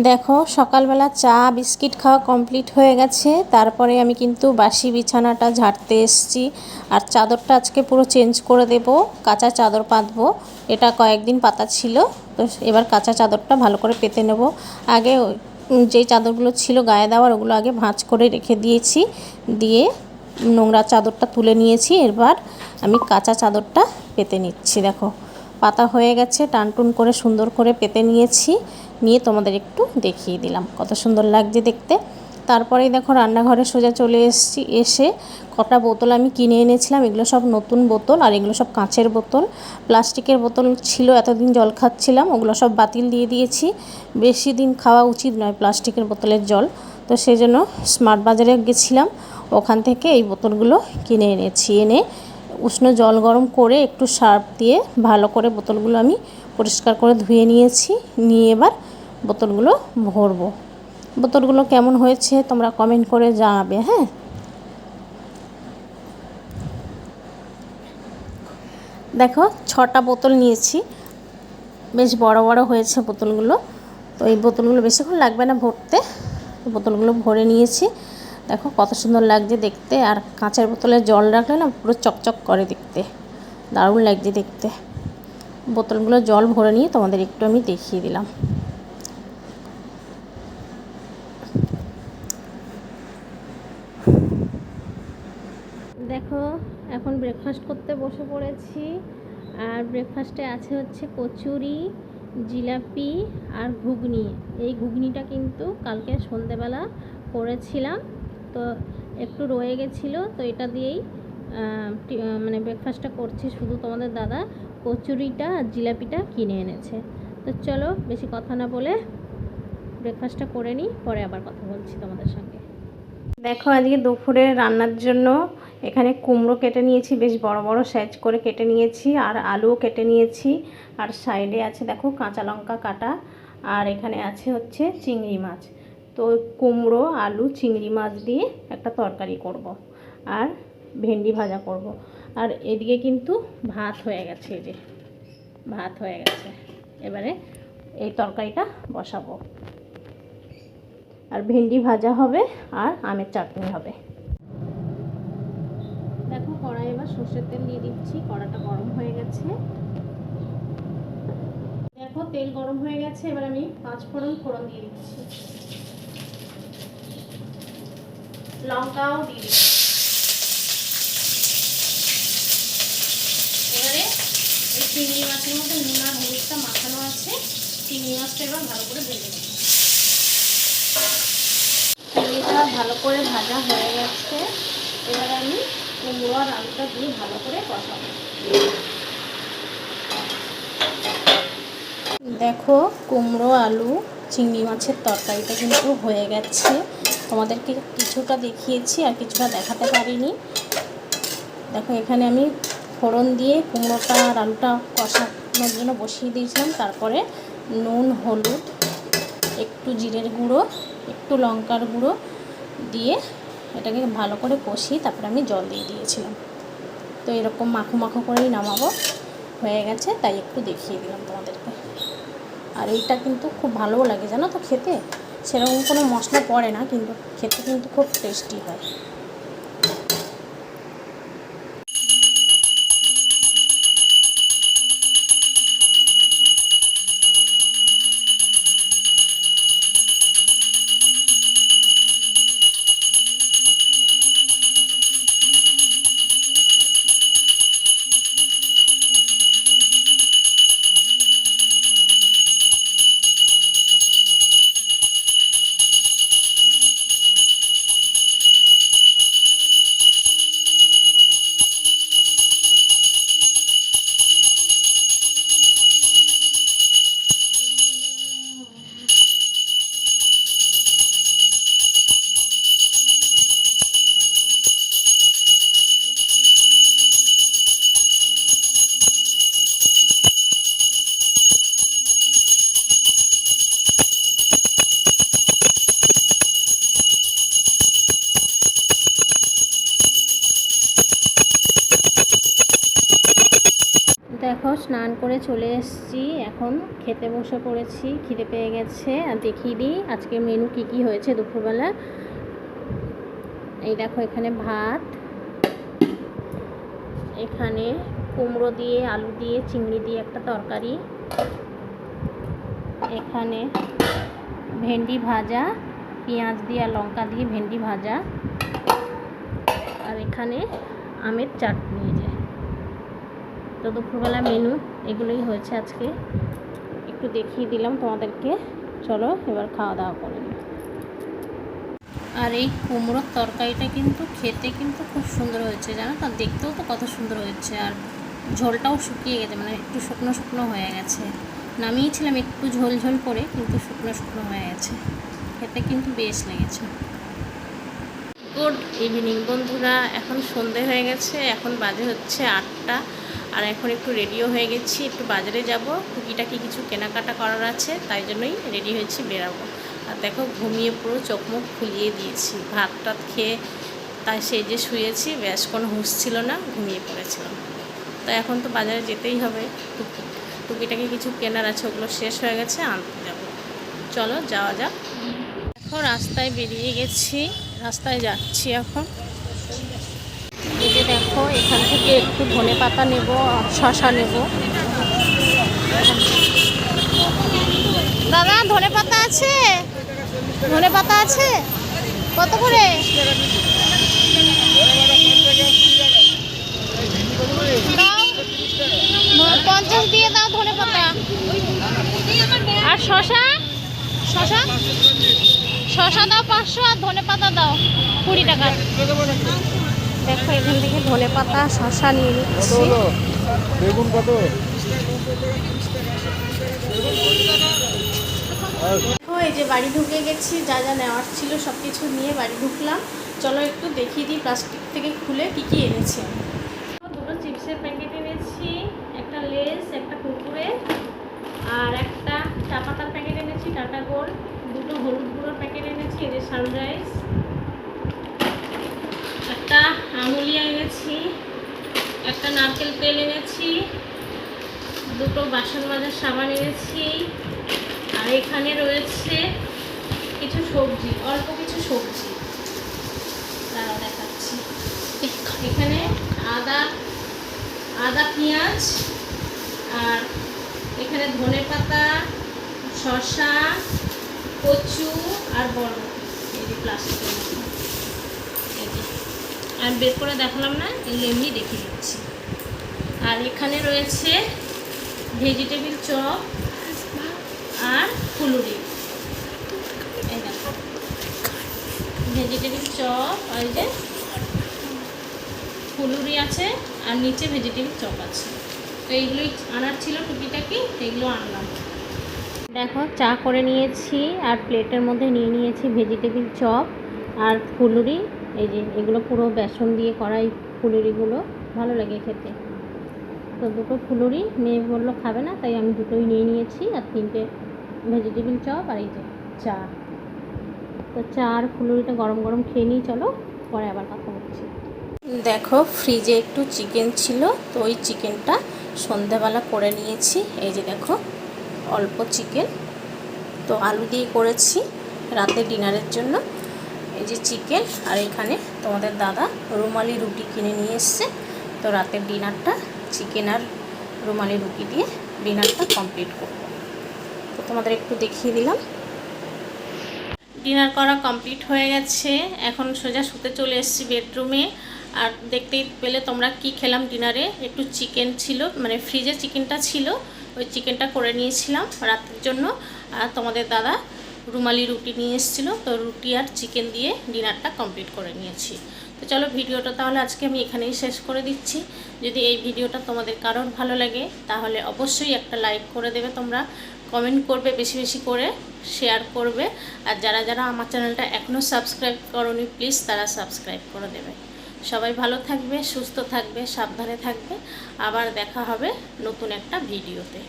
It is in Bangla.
দেখো সকালবেলা চা বিস্কিট খাওয়া কমপ্লিট হয়ে গেছে। তারপরে আমি কিন্তু বাসি বিছানাটা ঝাড়তে এসেছি। আর চাদরটা আজকে পুরো চেঞ্জ করে দেব, কাঁচা চাদর পাতবো। এটা কয়েকদিন পাতা ছিল, তো এবার কাঁচা চাদরটা ভালো করে পেতে নেব। আগে যেই চাদরগুলো ছিল গায়ে দেওয়ার ওগুলো আগে ভাঁজ করে রেখে দিয়েছি, দিয়ে নোংরা চাদরটা তুলে নিয়েছি। এবার আমি কাঁচা চাদরটা পেতে নিচ্ছি। দেখো পাতা হয়ে গেছে, টানটুন করে সুন্দর করে পেতে নিয়েছি, নিয়ে তোমাদের একটু দেখিয়ে দিলাম কত সুন্দর লাগছে দেখতে। তারপরেই দেখো রান্নাঘরে সোজা চলে এসেছি। এসে কটা বোতল আমি কিনে এনেছিলাম, এগুলো সব নতুন বোতল, আর এগুলো সব কাঁচের বোতল। প্লাস্টিকের বোতল ছিল, এতদিন জল খাচ্ছিলাম, ওগুলো সব বাতিল দিয়ে দিয়েছি। বেশি দিন খাওয়া উচিত নয় প্লাস্টিকের বোতলের জল। তো সেই জন্য স্মার্ট বাজারে গেছিলাম, ওখান থেকে এই বোতলগুলো কিনে এনেছি। এনে উষ্ণ জল গরম করে একটু সার্ফ দিয়ে ভালো করে বোতলগুলো আমি পরিষ্কার করে ধুয়ে নিয়েছি। নিয়ে এবার বোতলগুলো ভরবো। বোতলগুলো কেমন হয়েছে তোমরা কমেন্ট করে জানাবে। হ্যাঁ, দেখো 6টা বোতল নিয়েছি, বেশ বড় বড় হয়েছে বোতলগুলো। তো এই বোতলগুলো বেশিক্ষণ লাগবে না ভরতে, বোতলগুলো ভরে নিয়েছি। দেখো কত সুন্দর লাগছে দেখতে, আর কাঁচের বোতলে জল রাখলে না পুরো চকচক করে দেখতে, দারুণ লাগছে দেখতে। বোতলগুলো জল ভরে নিয়ে তোমাদের একটু আমি দেখিয়ে দিলাম। দেখো এখন ব্রেকফাস্ট করতে বসে পড়েছি। আর ব্রেকফাস্টে আছে হচ্ছে কচুরি, জিলাপি আর ঘুগনি। এই ঘুগনিটা কিন্তু কালকে সন্ধেবেলা করেছিলাম, তো একটু রয়ে গেছিলো, তো এটা দিয়েই মানে ব্রেকফাস্টটা করছি। শুধু তোমাদের দাদা কচুরিটা আর জিলাপিটা কিনে এনেছে। তো চলো বেশি কথা না বলে ব্রেকফাস্টটা করে নিই, পরে আবার কথা বলছি তোমাদের সঙ্গে। দেখো আজকে দুপুরে রান্নার জন্য এখানে কুমড়ো কেটে নিয়েছি, বেশ বড় বড় সাইজ করে কেটে নিয়েছি, আর আলুও কেটে নিয়েছি। আর সাইডে আছে দেখো কাঁচা লঙ্কা কাটা, আর এখানে আছে হচ্ছে চিংড়ি মাছ। তো কুমড়ো আলু চিংড়ি মাছ দিয়ে একটা তরকারি করব, আর ভেন্ডি ভাজা করব। আর এদিকে কিন্তু ভাত হয়ে গেছে, এই যে ভাত হয়ে গেছে। এবারে এই তরকারিটা বসাবো, আর ভেন্ডি ভাজা হবে, আর আমের চাটনি হবে। দেখো কড়াই এবার সর্ষের তেল দিয়ে দিচ্ছি, কড়াটা গরম হয়ে গেছে। দেখো তেল গরম হয়ে গেছে, এবার আমি 5 ফোড়ন দিয়ে দিচ্ছি, লঙ্কাও দিয়ে দিচ্ছি। এবারে এই চিংড়ি মাছের মধ্যে নুন আর হলুদটা মাখানো আছে, চিংড়ি মাছটা এবার ভালো করে ভেজে নেব। চিংড়িটা ভালো করে ভাজা হয়ে গেছে, এবার আমি কুমড়ো আর আলুটা দিয়ে ভালো করে কষাবো। দেখো কুমড়ো আলু চিংড়ি মাছের তরকারিটা কিন্তু হয়ে গেছে। তোমাদেরকে কিছুটা দেখিয়েছি আর কিছুটা দেখাতে পারিনি। দেখো এখানে আমি ফোড়ন দিয়ে কুমড়োটা আর আলুটা কষানোর জন্য বসিয়ে দিয়েছিলাম। তারপরে নুন হলুদ একটু জিরের গুঁড়ো একটু লঙ্কার গুঁড়ো দিয়ে এটাকে ভালো করে কষিয়ে তারপরে আমি জল দিয়ে দিয়েছিলাম। তো এরকম মাখো মাখো করেই নামাবো। হয়ে গেছে তাই একটু দেখিয়ে দিলাম তোমাদেরকে। আর এইটা কিন্তু খুব ভালোও লাগে জানো তো খেতে, সেরকম কোনো মশলা পড়ে না, কিন্তু খেতে কিন্তু খুব টেস্টি হয়। স্নান করে চলে এসেছি, এখন খেতে বসে পড়েছি। খিদে পেয়ে গেছে। আর দেখিয়ে দিই আজকে মেনু কি কি হয়েছে দুপুরবেলা। এই দেখো, এখানে ভাত, এখানে কুমড়ো দিয়ে আলু দিয়ে চিংড়ি দিয়ে একটা তরকারি, এখানে ভেন্ডি ভাজা, পেঁয়াজ দিয়ে আর লঙ্কা দিয়ে ভেন্ডি ভাজা, আর এখানে আমের চাটনি। যে তো দুপুরবেলা মেনু এগুলোই হয়েছে আজকে। একটু দেখিয়ে দিলাম তোমাদেরকে। চলো এবার খাওয়া দাওয়া করে নিই। আর এই কুমড়োর তরকারিটা কিন্তু খেতে কিন্তু খুব সুন্দর হয়েছে, জানো তো, দেখতেও তো কত সুন্দর হয়েছে। আর ঝোলটাও শুকিয়ে গেছে, মানে একটু শুকনো শুকনো হয়ে গেছে। নামিয়েছিলাম একটু ঝোল ঝোল করে, কিন্তু শুকনো শুকনো হয়ে গেছে। খেতে কিন্তু বেশ লেগেছে। গুড ইভিনিং বন্ধুরা, এখন সন্ধে হয়ে গেছে, এখন বাজে হচ্ছে 8টা। আর এখন একটু রেডিও হয়ে গেছি, একটু বাজারে যাব, টুকিটাকি কিছু কেনাকাটা করার আছে, তাই জন্যই রেডি হয়েছি, বেরাবো। আর দেখো, ঘুমিয়ে পুরো চোখ মুখ ফুলিয়ে দিয়েছি, ভাত টাত খেয়ে তাই সেই যে শুয়েছি, ব্যাস কোনো হুঁশ ছিল না, ঘুমিয়ে পড়েছিলাম। তো এখন তো বাজারে যেতেই হবে, টুকিটাকি কিছু কেনার আছে, ওগুলো শেষ হয়ে গেছে, আনতে যাব। চলো যাওয়া যাক। এখন রাস্তায় বেরিয়ে গেছি, রাস্তায় যাচ্ছি এখন। এই যে দেখো, এখান থেকে একটু ধনেপাতা নেব, শসা নেব। দাদা ধনেপাতা আছে? ধনেপাতা আছে কত করে? দাও 50 দিয়ে দাও ধনেপাতা। আর শসা? শসা শসা দাও 500, আর ধনেপাতা দাও 20 টাকা। দেখো, এখান থেকে ধনেপাতা শসা নিয়ে নিচ্ছি। বেগুন কত? এই যে বাড়ি ঢুকে গেছি, যা যা নেওয়ার ছিল সব কিছু নিয়ে বাড়ি ঢুকলাম। চলো একটু দেখিয়ে দিই প্লাস্টিক থেকে খুলে কি কি এনেছি। দুটো চিপসের প্যাকেট এনেছি, একটা লেস, একটা কুরকুরে, আর একটা চা পাতার প্যাকেট এনেছি টাটা গোল্ড, দুটো হলুদ গুঁড়োর প্যাকেট এনেছি, এই যে সানরাইজ, একটা আমুলিয়া এনেছি, একটা নারকেল তেল এনেছি, দুটো বাসন মাজার সাবান এনেছি। আর এখানে রয়েছে কিছু সবজি, অল্প কিছু সবজি, তারা দেখাচ্ছি। এখানে আদা পেঁয়াজ, আর এখানে ধনেপাতা, শসা, কচু আর বরবটি, এই যে প্লাস্টিকের মধ্যে। এই যে আর বের করে দেখালাম না, এগুলো এমনি দেখিয়ে দিচ্ছি। আর এখানে রয়েছে ভেজিটেবিল চপ আর ফুলুরি। এই দেখো, ভেজিটেবিল চপ, আর এই যে ফুলুরি আছে, আর নিচে ভেজিটেবিল চপ আছে। তো এইগুলোই আনার ছিল টুকিটাকি, এগুলো আনলাম। দেখো, চা করে নিয়েছি, আর প্লেটের মধ্যে নিয়ে নিয়েছি ভেজিটেবিল চপ আর ফুলুরি। এই যে এগুলো পুরো বেসন দিয়ে করা, এই ফুলুরিগুলো ভালো লাগে খেতে। তো দুটো ফুলুরি মেয়ে বললো খাবে না, তাই আমি দুটোই নিয়ে নিয়েছি, আর 3টে ভেজিটেবিল চপ, আর এই যে চা। তো চা আর ফুলুরিটা গরম গরম খেয়ে নিই, চলো পরে আবার কথা বলছি। দেখো, ফ্রিজে একটু চিকেন ছিল, তো ওই চিকেনটা সন্ধ্যাবেলা করে নিয়েছি। এই যে দেখো, অল্প চিকেন, তো আলু দিয়ে করেছি রাতে ডিনারের জন্য। এই যে চিকেন, আর এখানে তোমাদের দাদা রুমালি রুটি কিনে নিয়ে এসছে। তো রাতের ডিনারটা চিকেন আর রুমালি রুটি দিয়ে ডিনারটা কমপ্লিট করব। তো তোমাদের একটু দেখিয়ে দিলাম। ডিনার করা কমপ্লিট হয়ে গেছে, এখন সোজা শুতে চলে এসেছি বেডরুমে। আর দেখতেই পেলে তোমরা কি খেলাম ডিনারে। একটু চিকেন ছিল, মানে ফ্রিজে চিকেনটা ছিল, ওই চিকেনটা করে নিয়েছিলাম রাতের জন্য। আর তোমাদের দাদা রুমালি রুটি নিয়ে এসেছিলো, তো রুটি আর চিকেন দিয়ে ডিনারটা কমপ্লিট করে নিয়েছি। তো চলো, ভিডিওটা তাহলে আজকে আমি এখানেই শেষ করে দিচ্ছি। যদি এই ভিডিওটা তোমাদের কারোর ভালো লাগে, তাহলে অবশ্যই একটা লাইক করে দেবে তোমরা, কমেন্ট করবে বেশি বেশি করে, শেয়ার করবে। আর যারা যারা আমার চ্যানেলটা এখনও সাবস্ক্রাইব করোনি, প্লিজ তারা সাবস্ক্রাইব করে দেবে। সবাই ভালো থাকবে, সুস্থ থাকবে, সাবধানে থাকবে। আবার দেখা হবে নতুন একটা ভিডিওতে।